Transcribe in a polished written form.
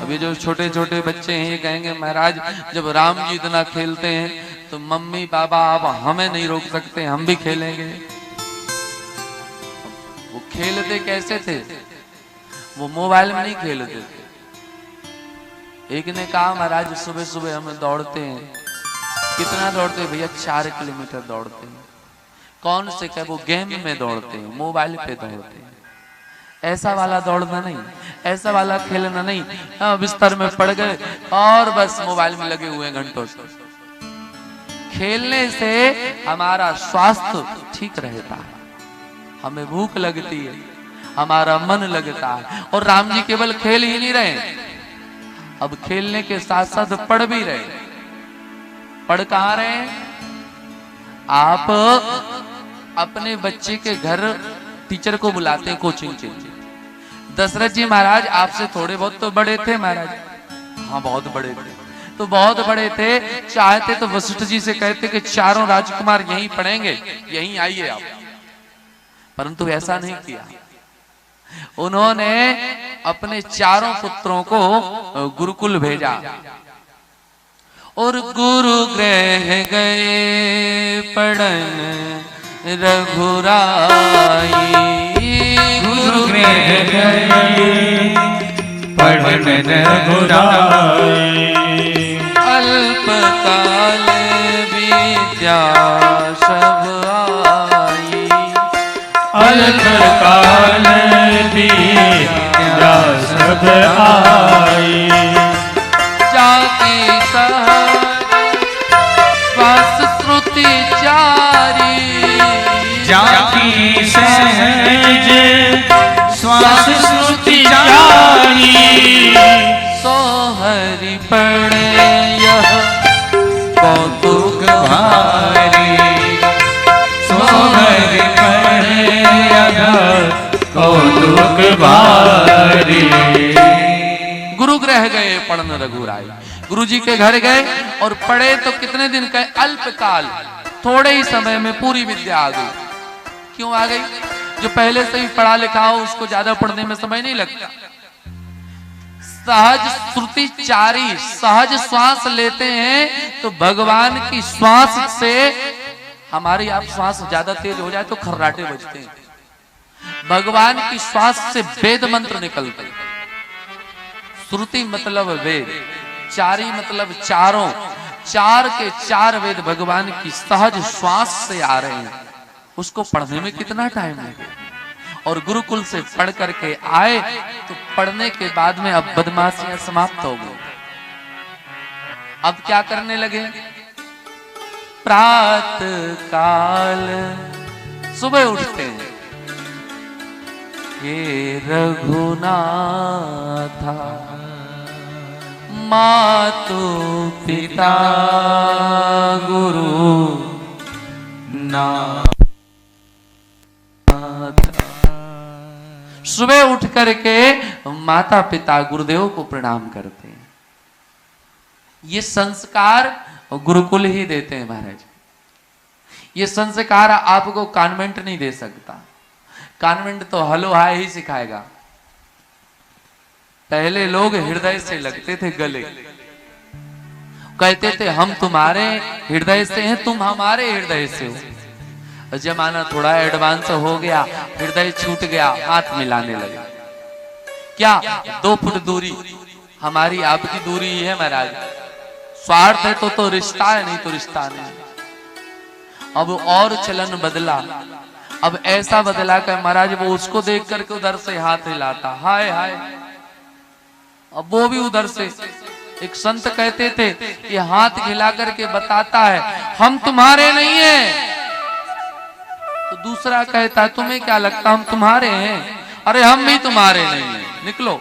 अभी जो छोटे छोटे बच्चे हैं ये कहेंगे महाराज जब राम जी इतना खेलते हैं तो मम्मी पापा आप हमें नहीं रोक सकते, हम भी खेलेंगे। वो खेलते कैसे थे? वो मोबाइल में नहीं खेलते थे। एक ने कहा महाराज सुबह सुबह हम दौड़ते हैं। कितना दौड़ते हैं भैया? 4 किलोमीटर दौड़ते हैं। कौन से कहे? वो गेम में दौड़ते हैं, मोबाइल पे दौड़ते हैं। ऐसा वाला दौड़ना नहीं, ऐसा वाला खेलना नहीं। बिस्तर में पड़ गए और बस मोबाइल में लगे हुए घंटों से। खेलने से हमारा स्वास्थ्य ठीक रहता है, हमें भूख लगती है, हमारा मन लगता है। और राम जी केवल खेल ही नहीं रहे, अब खेलने के साथ साथ पढ़ भी रहे। पढ़ कहाँ रहे? आप अपने बच्चे के घर टीचर को बुलाते हैं कोचिंग के लिए। दशरथ जी महाराज आपसे थोड़े बहुत तो बड़े थे महाराज। हाँ बहुत बड़े थे, तो बहुत बड़े थे। चाहते तो वशिष्ठ जी से कहते कि चारों राजकुमार यहीं पढ़ेंगे, यहीं आइए आप, परंतु ऐसा नहीं किया। उन्होंने अपने चारों पुत्रों को गुरुकुल भेजा और गुरु गृह गए पढ़न रघुराई। गुरु गृह गए पढ़न रघुराई। अल्पकाल विद्या सब आई। अल्पकाल विद्या सब आई। जाति सहज श्वास श्रुति चारी। जाति सहज श्वास श्रुति चारी। सोहरि पढ़े यह कौतुक भारी। सोहरि पढ़े यह कौतुक भारी। गुरु गृह गए पढ़न रघुराई। गुरु जी के घर गए और पढ़े तो कितने दिन का? अल्पकाल, थोड़े ही समय में पूरी विद्या आ गई। क्यों आ गई? जो पहले से ही पढ़ा लिखा हो उसको ज्यादा पढ़ने में समय नहीं लगता। सहज श्रुति चारी, सहज श्वास लेते हैं तो भगवान की श्वास से हमारी आप श्वास ज्यादा तेज हो जाए तो खर्राटे बजते हैं। भगवान की श्वास से वेद मंत्र निकलते हैं। श्रुति मतलब वेद, चारी मतलब चारों, 4 के 4 वेद भगवान की सहज श्वास से आ रहे हैं। उसको पढ़ने में कितना टाइम लगे? और गुरुकुल से पढ़ करके आए तो पढ़ने के बाद में अब बदमाशियां समाप्त हो गई। अब क्या करने लगे? प्रातः काल सुबह उठते हैं, हे रघुनाथा मातु पिता गुरु नाथ। सुबह उठ करके माता पिता गुरुदेव को प्रणाम करते हैं। ये संस्कार गुरुकुल ही देते हैं महाराज। ये संस्कार आपको कॉन्वेंट नहीं दे सकता। कॉन्वेंट तो हलो हाय ही सिखाएगा। पहले लोग हृदय से लगते थे गले, कहते थे हम तुम्हारे हृदय से हैं, तुम हमारे हृदय से हो। जमाना थोड़ा एडवांस हो गया, हृदय छूट गया, हाथ मिलाने लगे। क्या 2 फुट दूरी हमारी आपकी दूरी ही है महाराज। स्वार्थ है तो रिश्ता है, नहीं तो रिश्ता नहीं। अब और चलन बदला। अब ऐसा बदला कि महाराज वो उसको देख करके उधर से हाथ हिलाता, हाय हाय। अब वो भी उधर से। एक संत कहते थे कि हाथ हिला करके बताता है हम तुम्हारे नहीं हैं। तो दूसरा कहता है तुम्हें क्या लगता हम तुम्हारे हैं? अरे हम भी तुम्हारे नहीं हैं, निकलो।